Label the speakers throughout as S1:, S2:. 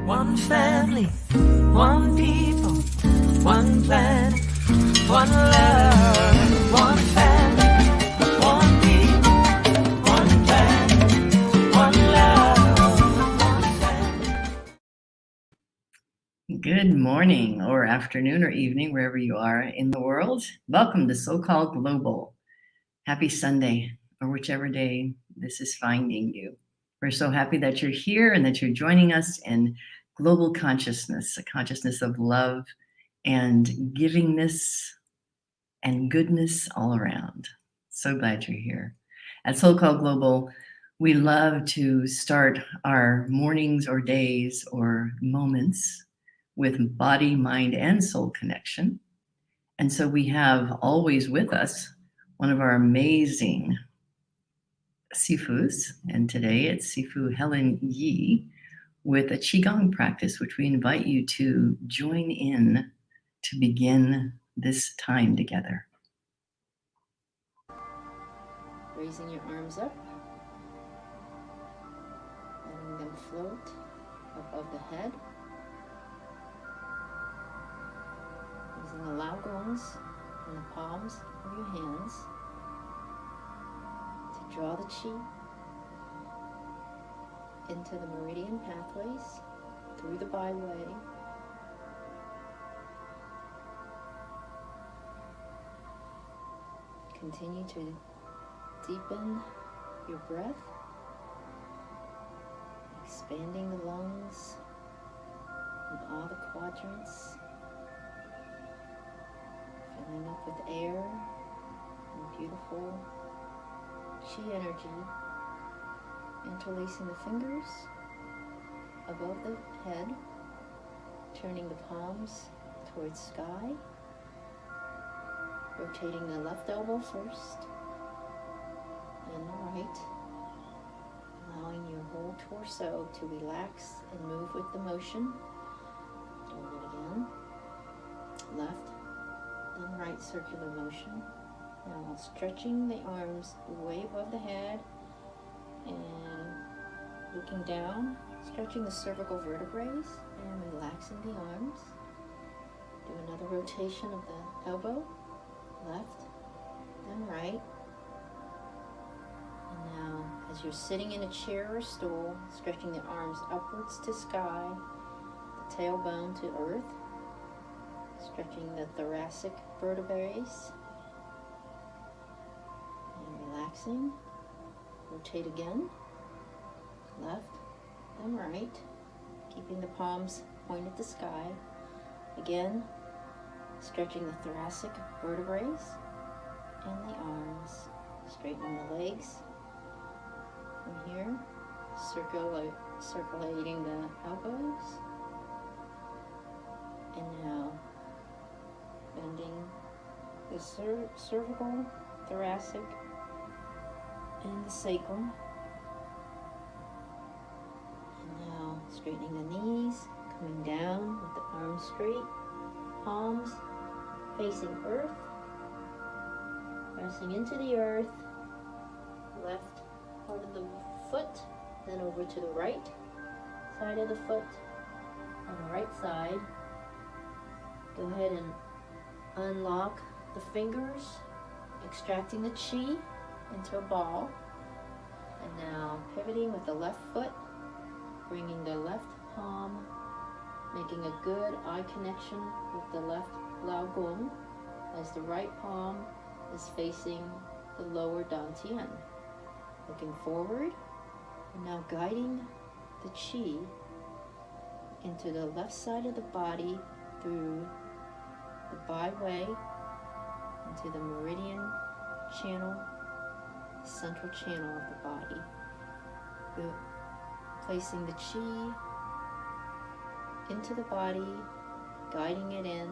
S1: One family, one people, one planet, one love. One family, one people, one planet, one love. One family.
S2: Good morning or afternoon or evening, wherever you are in the world. Welcome to SoulCall Global. Happy Sunday, or whichever day this is finding you. We're so happy that you're here and that you're joining us in global consciousness, a consciousness of love and givingness and goodness all around. So glad you're here. At SoulCall Global, we love to start our mornings or days or moments with body, mind, and soul connection. And so we have always with us one of our amazing Sifus, and today it's Sifu Helen Yi with a Qigong practice, which we invite you to join in to begin this time together.
S3: Raising your arms up, letting them float above the head. Using the lao gongs in the palms of your hands to draw the qi into the meridian pathways through the byway. Continue to deepen your breath, expanding the lungs and all the quadrants, filling up with air and beautiful qi energy, interlacing the fingers above the head, turning the palms towards sky, rotating the left elbow first and the right, allowing your whole torso to relax and move with the motion. Doing it again. Left, then right circular motion. Now stretching the arms way above the head and looking down, stretching the cervical vertebrae and relaxing the arms. Do another rotation of the elbow, left, then right. And now, as you're sitting in a chair or stool, stretching the arms upwards to sky, the tailbone to earth, stretching the thoracic vertebrae, and relaxing. Rotate again, left, then right, keeping the palms pointed to sky. Again, stretching the thoracic vertebrae and the arms, straightening the legs. From here, circulating the elbows. And now, bending the cervical, thoracic, and the sacrum. And now, straightening the knees, coming down with the arms straight, palms facing earth, pressing into the earth, left part of the foot, then over to the right side of the foot, on the right side. Go ahead and unlock the fingers, extracting the qi into a ball. And now pivoting with the left foot, bringing the left palm, making a good eye connection with the left lao gong as the right palm is facing the lower dantian. Looking forward, and now guiding the qi into the left side of the body through the byway into the meridian channel, central channel of the body. Placing the qi into the body, guiding it in,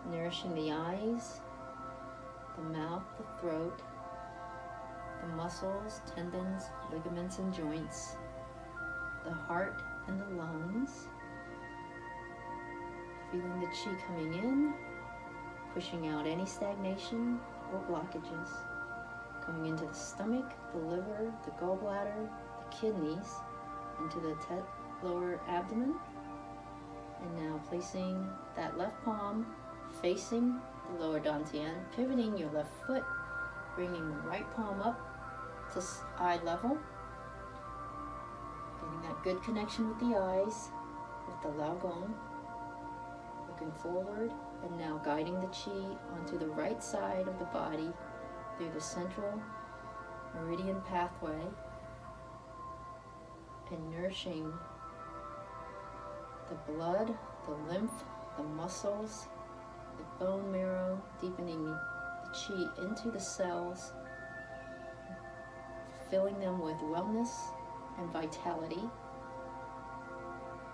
S3: nourishing the eyes, the mouth, the throat, the muscles, tendons, ligaments, and joints, the heart and the lungs. Feeling the qi coming in, pushing out any stagnation or blockages. Coming into the stomach, the liver, the gallbladder, the kidneys, into the lower abdomen. And now placing that left palm facing the lower dantian, pivoting your left foot, bringing the right palm up to eye level, getting that good connection with the eyes, with the Laogong, looking forward, and now guiding the chi onto the right side of the body through the central meridian pathway and nourishing the blood, the lymph, the muscles, the bone marrow, deepening the chi into the cells, filling them with wellness and vitality,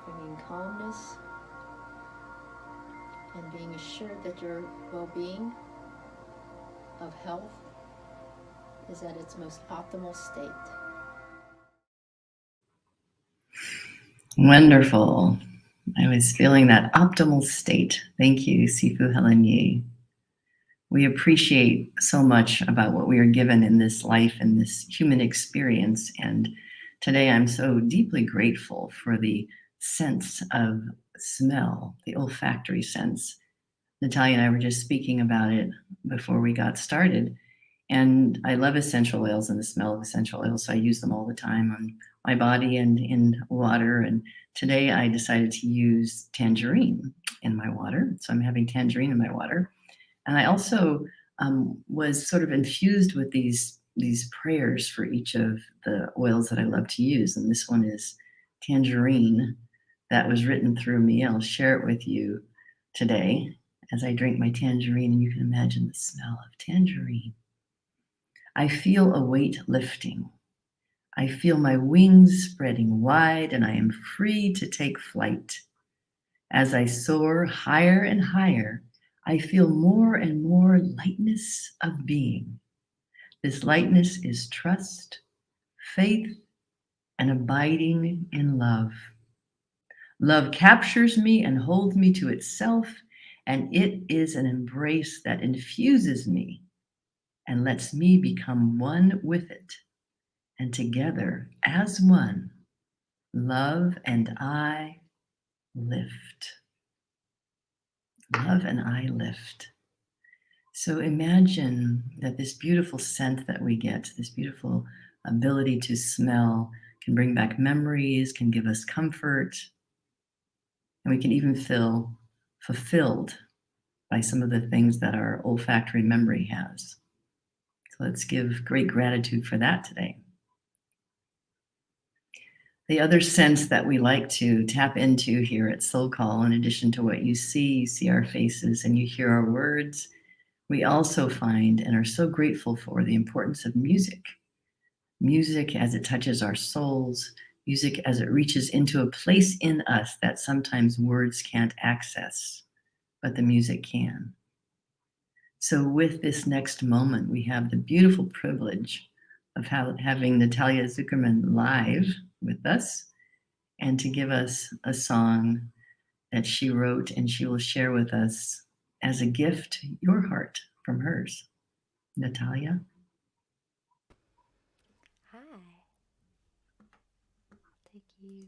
S3: bringing calmness, and being assured that your well-being of health is at its most optimal state.
S2: Wonderful. I was feeling that optimal state. Thank you, Sifu Helen Yi. We appreciate so much about what we are given in this life and this human experience. And today I'm so deeply grateful for the sense of smell, the olfactory sense. Natalia and I were just speaking about it before we got started. And I love essential oils and the smell of essential oils, so I use them all the time on my body and in water. And today I decided to use tangerine in my water. So I'm having tangerine in my water. And I also was sort of infused with these prayers for each of the oils that I love to use. And this one is tangerine that was written through me. I'll share it with you today as I drink my tangerine, and you can imagine the smell of tangerine. I feel a weight lifting. I feel my wings spreading wide, and I am free to take flight. As I soar higher and higher, I feel more and more lightness of being. This lightness is trust, faith, and abiding in love. Love captures me and holds me to itself, and it is an embrace that infuses me and lets me become one with it. And together, as one, love and I lift. Love and I lift. So imagine that this beautiful scent that we get, this beautiful ability to smell, can bring back memories, can give us comfort, and we can even feel fulfilled by some of the things that our olfactory memory has. So let's give great gratitude for that today. The other sense that we like to tap into here at SoulCall, in addition to what you see our faces and you hear our words, we also find and are so grateful for the importance of music. Music as it touches our souls, music as it reaches into a place in us that sometimes words can't access, but the music can. So with this next moment, we have the beautiful privilege of having Natalia Zuckerman live with us and to give us a song that she wrote, and she will share with us as a gift your heart from hers. Natalia?
S3: Hi. Take you.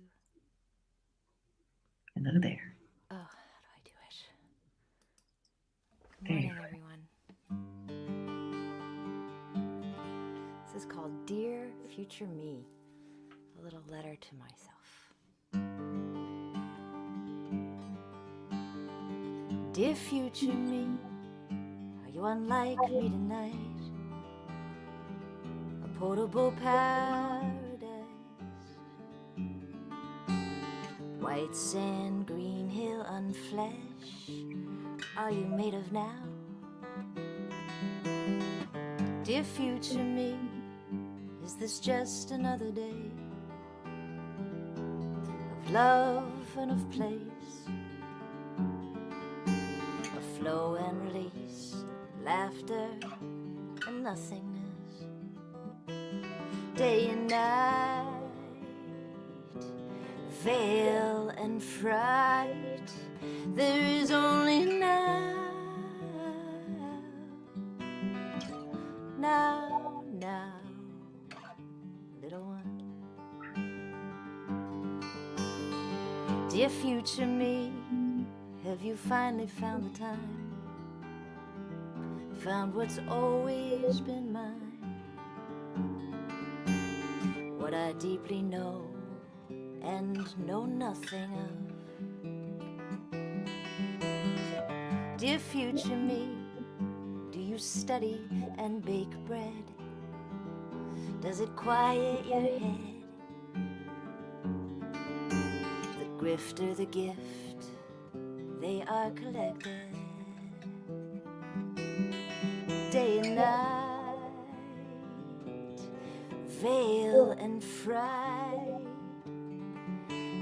S2: Hello there.
S3: Oh, how do I do it? Good
S2: There
S3: morning,
S2: you are.
S3: everyone. This is called Dear Future Me, a little letter to myself. Dear future me, are you unlike me tonight? A portable paradise, white sand, green hill, unflesh, are you made of now? Dear future me, is this just another day of love and of place, of flow and release, laughter and nothingness, day and night, veil and fright, there is only now, little one.
S1: Dear future me, have you finally found the time? Found what's always been mine? What I deeply know and know nothing of. Dear future me, do you study and bake bread? Does it quiet your head? The grift or the gift, they are collected day and night, veil and fright.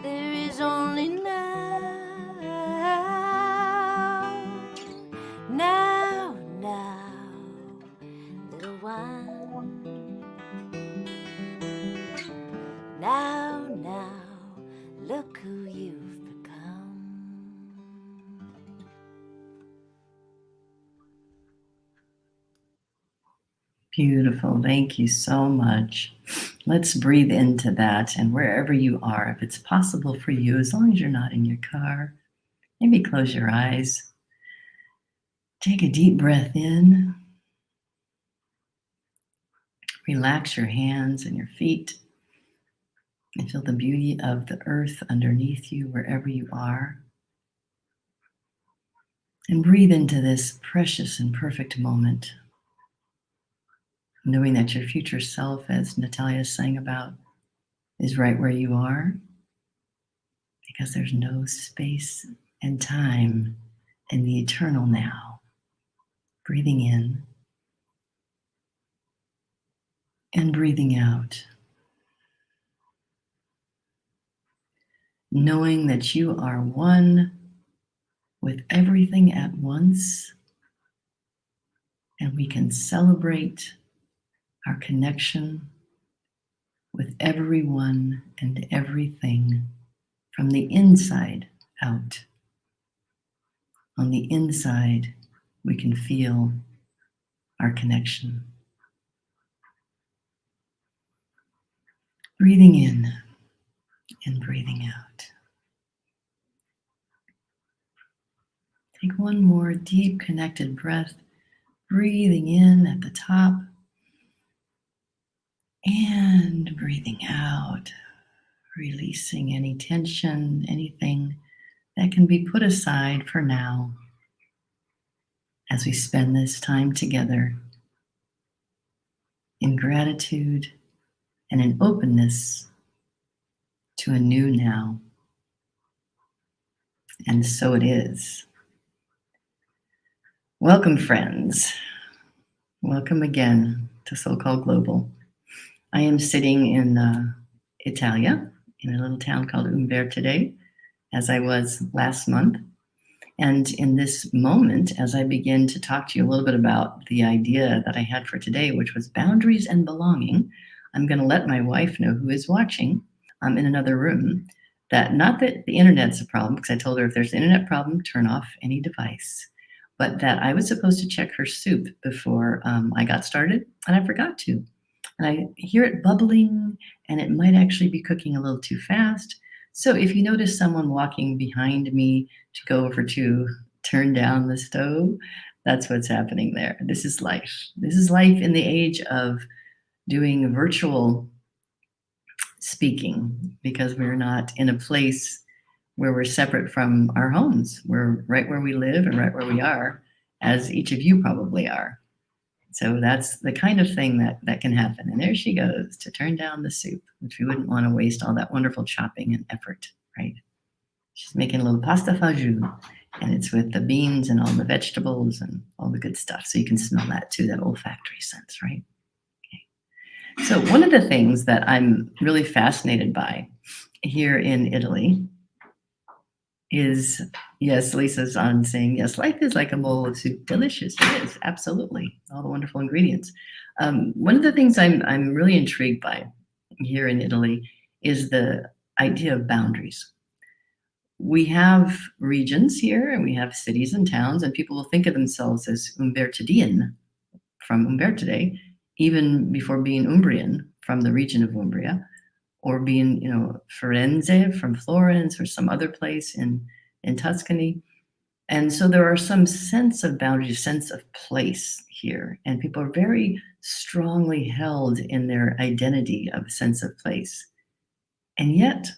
S1: There is only now, little one. Now, look who you've become.
S2: Beautiful. Thank you so much. Let's breathe into that. And wherever you are, if it's possible for you, as long as you're not in your car, maybe close your eyes. Take a deep breath in. Relax your hands and your feet. And feel the beauty of the earth underneath you, wherever you are. And breathe into this precious and perfect moment, knowing that your future self, as Natalia sang about, is right where you are, because there's no space and time in the eternal now. Breathing in and breathing out. Knowing that you are one with everything at once, and we can celebrate our connection with everyone and everything from the inside out. On the inside, we can feel our connection. Breathing in and breathing out. Take one more deep connected breath, breathing in at the top and breathing out, releasing any tension, anything that can be put aside for now as we spend this time together in gratitude and in openness to a new now. And so it is. Welcome, friends. Welcome again to SoulCall Global. I am sitting in Italia, in a little town called Umbertide, as I was last month. And in this moment, as I begin to talk to you a little bit about the idea that I had for today, which was boundaries and belonging, I'm going to let my wife know, who is watching in another room, that not that the internet's a problem, because I told her if there's an internet problem, turn off any device, but that I was supposed to check her soup before I got started, and I forgot to. And I hear it bubbling, and it might actually be cooking a little too fast. So if you notice someone walking behind me to go over to turn down the stove, that's what's happening there. This is life. This is life in the age of doing virtual speaking, because we're not in a place where we're separate from our homes. We're right where we live and right where we are, as each of you probably are. So that's the kind of thing that can happen. And there she goes to turn down the soup, which we wouldn't want to waste all that wonderful chopping and effort, right? She's making a little pasta fagioli, and it's with the beans and all the vegetables and all the good stuff. So you can smell that too, that olfactory sense, right? Okay. So one of the things that I'm really fascinated by here in Italy is, yes, Lisa's on saying, yes, life is like a bowl of soup. Delicious. It is, absolutely. All the wonderful ingredients. One of the things I'm really intrigued by here in Italy is the idea of boundaries. We have regions here, and we have cities and towns, and people will think of themselves as Umbertidean from Umbertide, even before being Umbrian from the region of Umbria, or be in, Firenze from Florence or some other place in Tuscany. And so there are some sense of boundaries, sense of place here. And people are very strongly held in their identity of sense of place. And yet,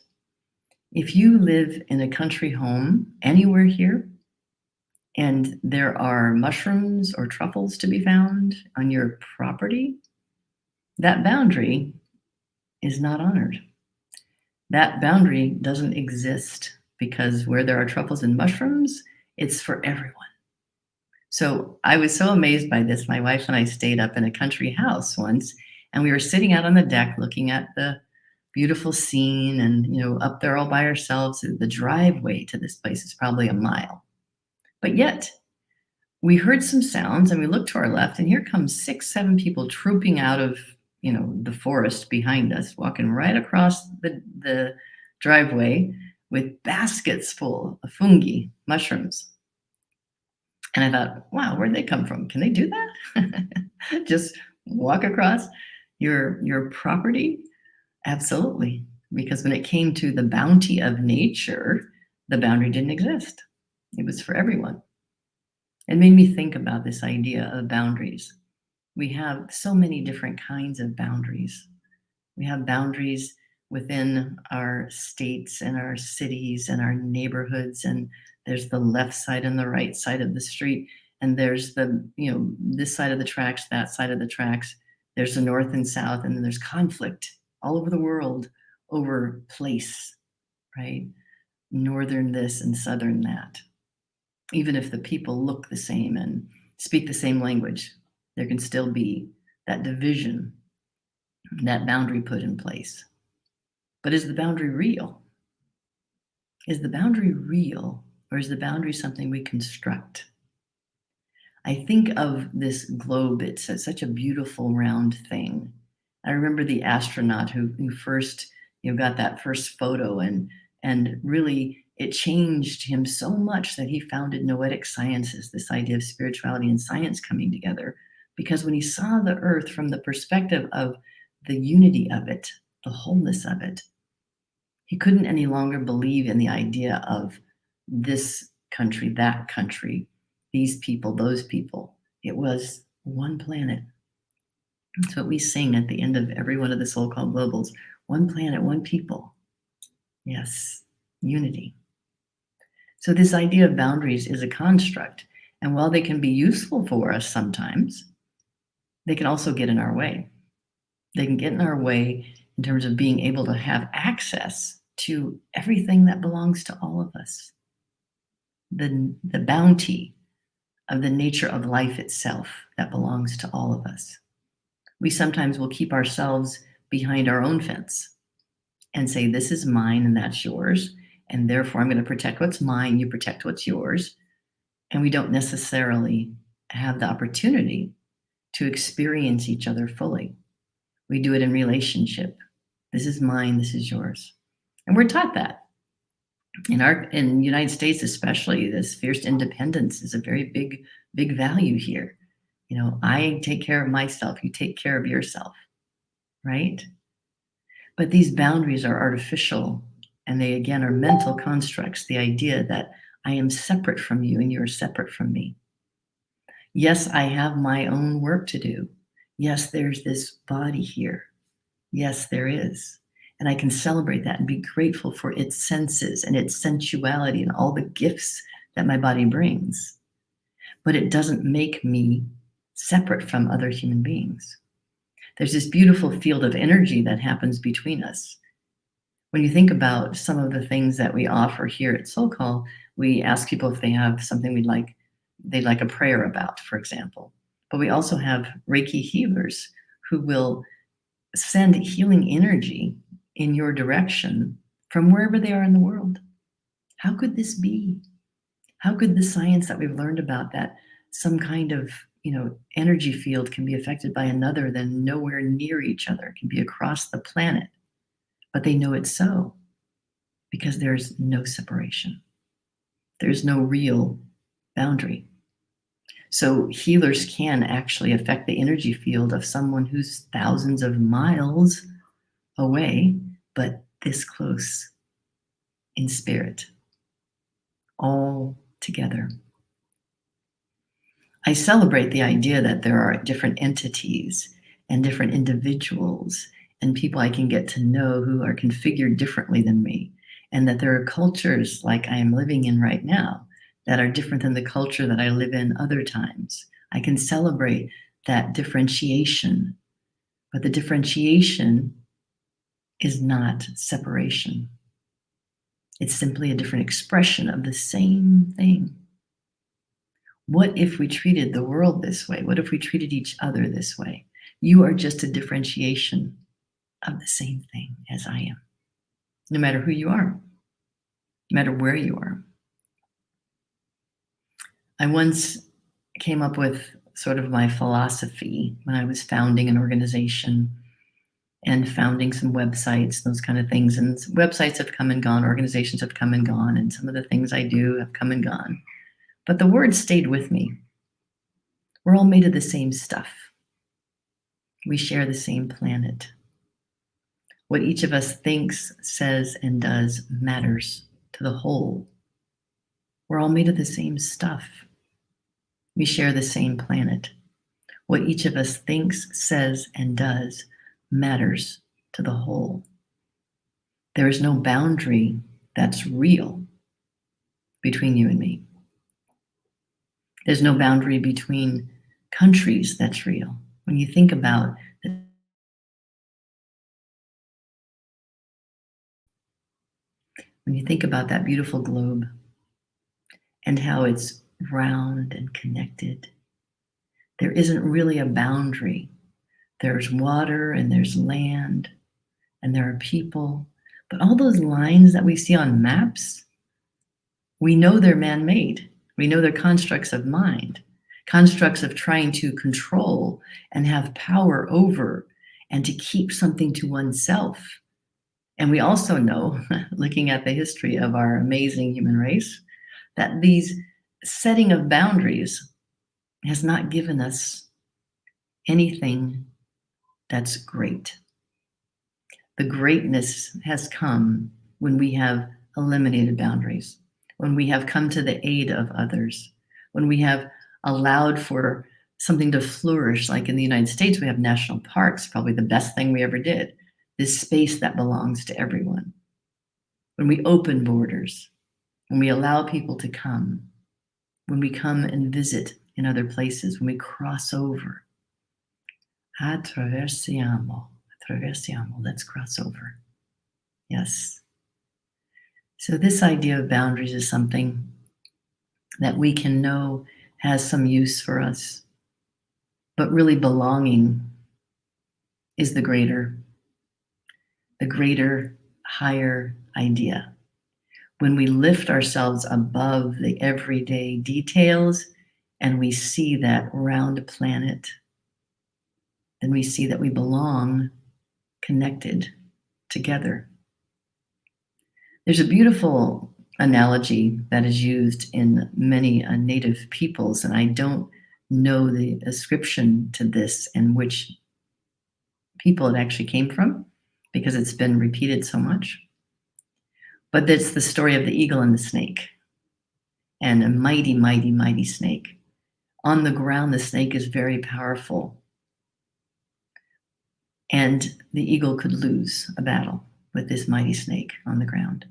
S2: if you live in a country home anywhere here, and there are mushrooms or truffles to be found on your property, that boundary is not honored. That boundary doesn't exist, because where there are truffles and mushrooms, it's for everyone. So I was so amazed by this. My wife and I stayed up in a country house once, and we were sitting out on the deck looking at the beautiful scene, and up there all by ourselves. The driveway to this place is probably a mile. But yet, we heard some sounds, and we looked to our left, and here comes 6, 7 people trooping out of, the forest behind us, walking right across the driveway with baskets full of fungi, mushrooms. And I thought, wow, where'd they come from? Can they do that? Just walk across your property? Absolutely. Because when it came to the bounty of nature, the boundary didn't exist. It was for everyone. It made me think about this idea of boundaries. We have so many different kinds of boundaries. We have boundaries within our states and our cities and our neighborhoods, and there's the left side and the right side of the street, and there's the, this side of the tracks, that side of the tracks. There's the north and south, and then there's conflict all over the world over place, right? Northern this and southern that. Even if the people look the same and speak the same language, there can still be that division, that boundary put in place. But is the boundary real? Is the boundary real, or is the boundary something we construct? I think of this globe. It's such a beautiful round thing. I remember the astronaut who first got that first photo, and really it changed him so much that he founded Noetic Sciences, this idea of spirituality and science coming together. Because when he saw the earth from the perspective of the unity of it, the wholeness of it, he couldn't any longer believe in the idea of this country, that country, these people, those people. It was one planet. That's what we sing at the end of every one of the SoulCall Globals. One planet, one people. Yes, unity. So this idea of boundaries is a construct. And while they can be useful for us sometimes, they can also get in our way. They can get in our way in terms of being able to have access to everything that belongs to all of us. The bounty of the nature of life itself that belongs to all of us. We sometimes will keep ourselves behind our own fence and say, this is mine and that's yours, and therefore I'm going to protect what's mine, you protect what's yours. And we don't necessarily have the opportunity to experience each other fully. We do it in relationship. This is mine, this is yours. And we're taught that. In the United States especially, this fierce independence is a very big value here. I take care of myself, you take care of yourself, right? But these boundaries are artificial, and they again are mental constructs, the idea that I am separate from you and you're separate from me. Yes, I have my own work to do. Yes, there's this body here. Yes, there is. And I can celebrate that and be grateful for its senses and its sensuality and all the gifts that my body brings. But it doesn't make me separate from other human beings. There's this beautiful field of energy that happens between us. When you think about some of the things that we offer here at SoulCall, we ask people if they have something they'd like a prayer about, for example. But we also have Reiki healers who will send healing energy in your direction from wherever they are in the world. How could this be? How could the science that we've learned about that some kind of energy field can be affected by another, then nowhere near each other, it can be across the planet, but they know it's so because there's no separation. There's no real boundary. So healers can actually affect the energy field of someone who's thousands of miles away but this close in spirit, all together. I celebrate the idea that there are different entities and different individuals and people I can get to know who are configured differently than me, and that there are cultures like I am living in right now that are different than the culture that I live in other times. I can celebrate that differentiation, but the differentiation is not separation. It's simply a different expression of the same thing. What if we treated the world this way? What if we treated each other this way? You are just a differentiation of the same thing as I am, no matter who you are, no matter where you are. I once came up with sort of my philosophy when I was founding an organization and founding some websites, those kind of things. And websites have come and gone, organizations have come and gone, and some of the things I do have come and gone. But the word stayed with me. We're all made of the same stuff. We share the same planet. What each of us thinks, says, and does matters to the whole. We're all made of the same stuff. We share the same planet. What each of us thinks, says, and does matters to the whole. There is no boundary that's real between you and me. There's no boundary between countries that's real. When you think about that beautiful globe and how it's round and connected, there isn't really a boundary. There's water and there's land and there are people, but all those lines that we see on maps, we know they're man-made. We know they're constructs of mind, constructs of trying to control and have power over and to keep something to oneself. And we also know, looking at the history of our amazing human race, that these setting of boundaries has not given us anything that's great. The greatness has come when we have eliminated boundaries, when we have come to the aid of others, when we have allowed for something to flourish. Like in the United States, we have national parks, probably the best thing we ever did, this space that belongs to everyone. When we open borders, when we allow people to come, when we come and visit in other places, when we cross over. Attraversiamo, let's cross over. Yes. So this idea of boundaries is something that we can know has some use for us, but really belonging is the greater, higher idea. When we lift ourselves above the everyday details and we see that round planet, then we see that we belong connected together. There's a beautiful analogy that is used in many native peoples, and I don't know the ascription to this and which people it actually came from because it's been repeated so much. But it's the story of the eagle and the snake, and a mighty, mighty, mighty snake. On the ground, the snake is very powerful, and the eagle could lose a battle with this mighty snake on the ground.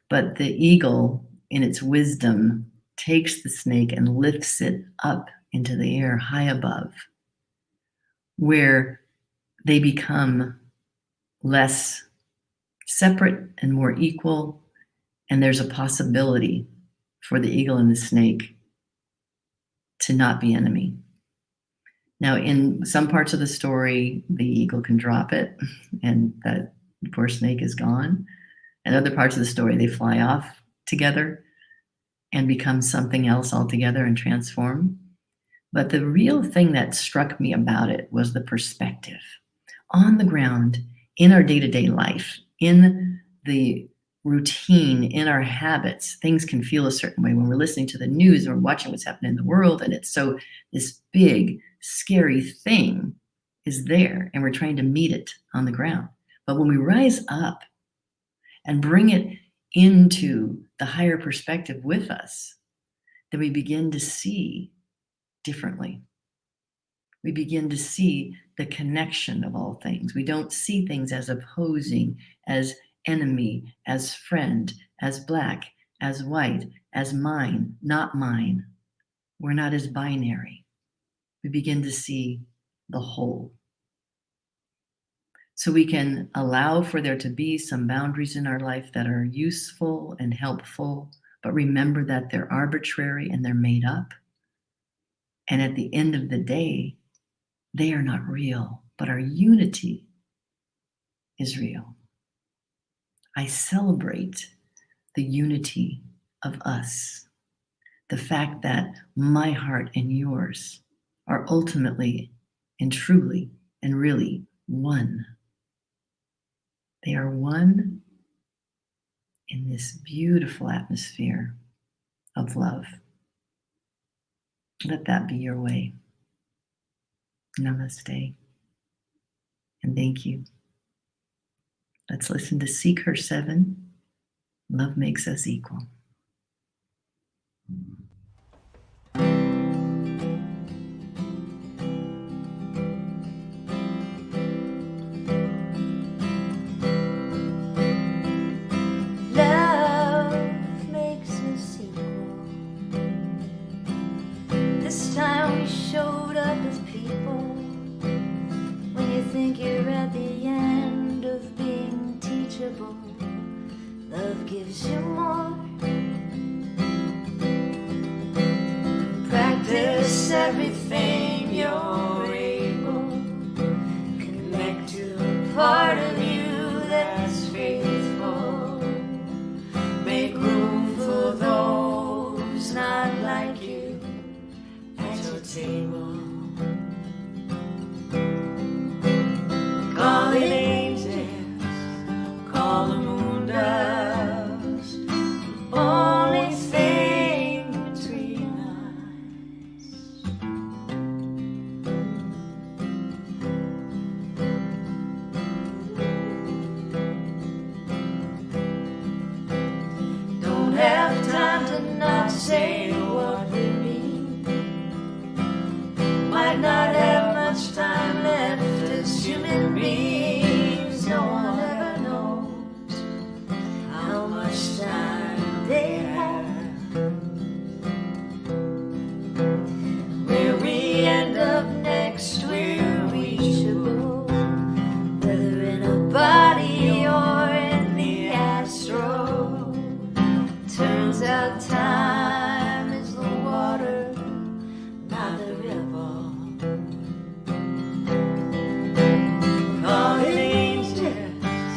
S2: But the eagle, in its wisdom, takes the snake and lifts it up into the air high above, where they become less separate and more equal, and there's a possibility for the eagle and the snake to not be enemy. Now, in some parts of the story, the eagle can drop it, and that poor snake is gone. And other parts of the story, they fly off together and become something else altogether and transform. But the real thing that struck me about it was the perspective. On the ground, in our day-to-day life, in the routine, in our habits, things can feel a certain way when we're listening to the news and we're watching what's happening in the world, and it's so, this big, scary thing is there, and we're trying to meet it on the ground. But when we rise up and bring it into the higher perspective with us, then we begin to see differently. We begin to see the connection of all things. We don't see things as opposing, as enemy, as friend, as black, as white, as mine, not mine. We're not as binary. We begin to see the whole. So we can allow for there to be some boundaries in our life that are useful and helpful, but remember that they're arbitrary and they're made up. And at the end of the day, they are not real, but our unity is real. I celebrate the unity of us. The fact that my heart and yours are ultimately and truly and really one. They are one in this beautiful atmosphere of love. Let that be your way. Namaste. And thank you. Let's listen to Seeker 7. Love makes us equal.
S1: Love makes us equal. This time we showed up as people. When you think you're at the end of being teachable, love gives you more. Practice everything you're able. Connect to a part of you that's faithful. Make room for those not like you at your table. Call the angels, call the moon dust. The only thing between us. Don't have time to not say what we mean. Might not have much time left as human beings. No one ever knows how much time they have. Where we end up next, we're reachable. Whether in a body or in the astral. Turns out time is the water, not the river. Call the angels,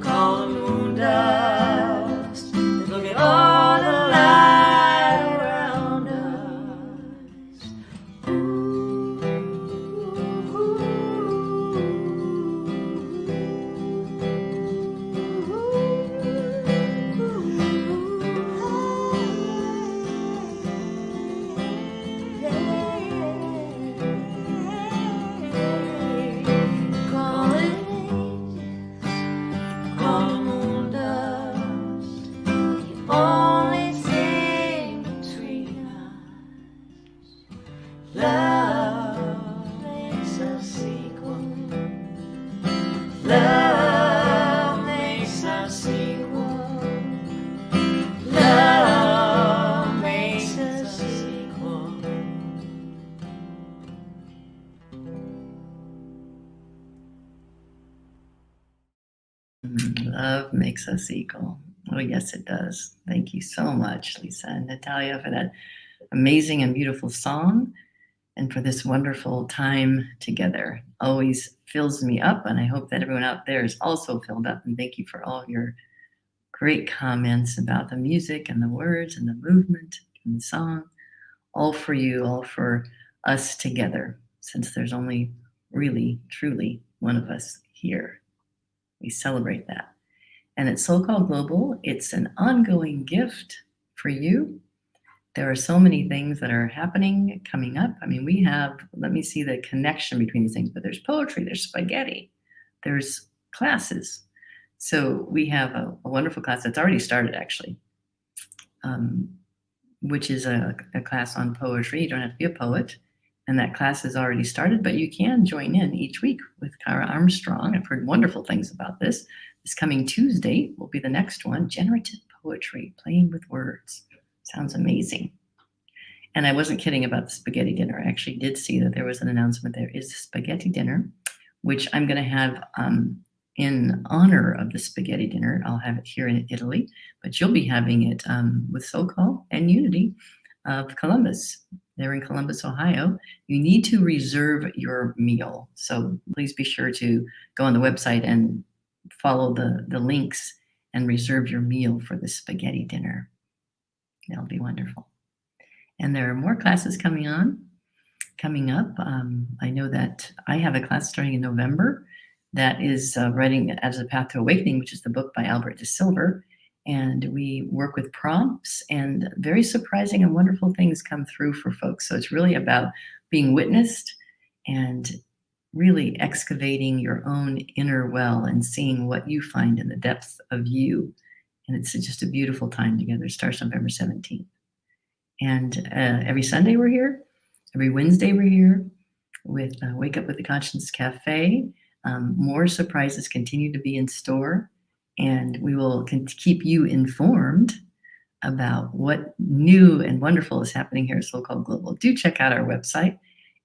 S1: call the moon dust. Look at all the light around us. Call it angels, call the moon dust. The only thing between us. Love makes us equal. Love makes us equal. Love makes us equal.
S2: Love makes us equal. Oh, yes, it does. Thank you so much, Lisa and Natalia, for that amazing and beautiful song and for this wonderful time together. Always fills me up, and I hope that everyone out there is also filled up. And thank you for all your great comments about the music and the words and the movement and the song. All for you, all for us together, since there's only really, truly one of us here. We celebrate that. And at SoulCall Global, it's an ongoing gift for you. There are so many things that are happening, coming up. I mean, we have, let me see the connection between these things, but there's poetry, there's spaghetti, there's classes. So we have a wonderful class that's already started, actually, which is a class on poetry. You don't have to be a poet. And that class has already started, but you can join in each week with Kara Armstrong. I've heard wonderful things about this. This coming Tuesday will be the next one, Generative Poetry, Playing with Words. Sounds amazing. And I wasn't kidding about the spaghetti dinner. I actually did see that there was an announcement. There is a spaghetti dinner, which I'm going to have in honor of the spaghetti dinner. I'll have it here in Italy, but you'll be having it with SoulCall and Unity of Columbus. They're in Columbus, Ohio. You need to reserve your meal. So please be sure to go on the website and follow the links and reserve your meal for the spaghetti dinner. That'll be wonderful. And there are more classes coming up. I know that I have a class starting in November that is Writing as a Path to Awakening, which is the book by Albert de Silver. And we work with prompts, and very surprising and wonderful things come through for folks. So it's really about being witnessed and really excavating your own inner well and seeing what you find in the depths of you. And it's just a beautiful time together. It starts November 17th. And every Sunday we're here. Every Wednesday we're here with Wake Up with the Conscience Cafe. More surprises continue to be in store. And we will keep you informed about what new and wonderful is happening here at SoulCall Global. Do check out our website,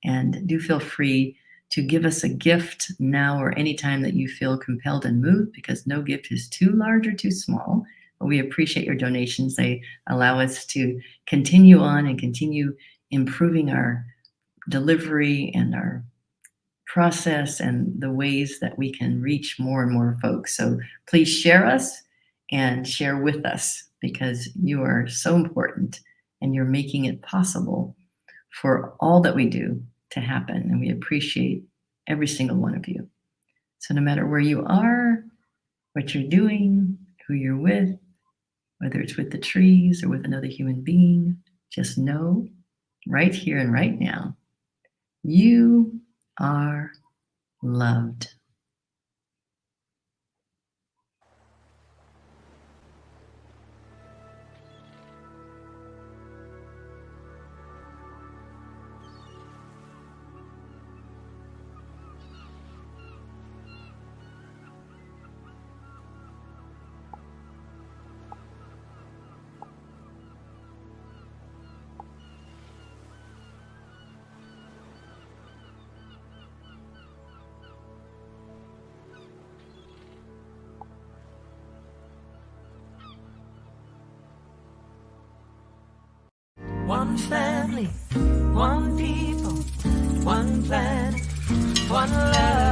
S2: and do feel free to give us a gift now or anytime that you feel compelled and moved, because no gift is too large or too small. But we appreciate your donations. They allow us to continue on and continue improving our delivery and our process and the ways that we can reach more and more folks. So please share us and share with us, because you are so important and you're making it possible for all that we do to happen. And we appreciate every single one of you. So no matter where you are, what you're doing, who you're with, whether it's with the trees or with another human being, just know right here and right now, you are loved.
S1: One family, one people, one planet, one love.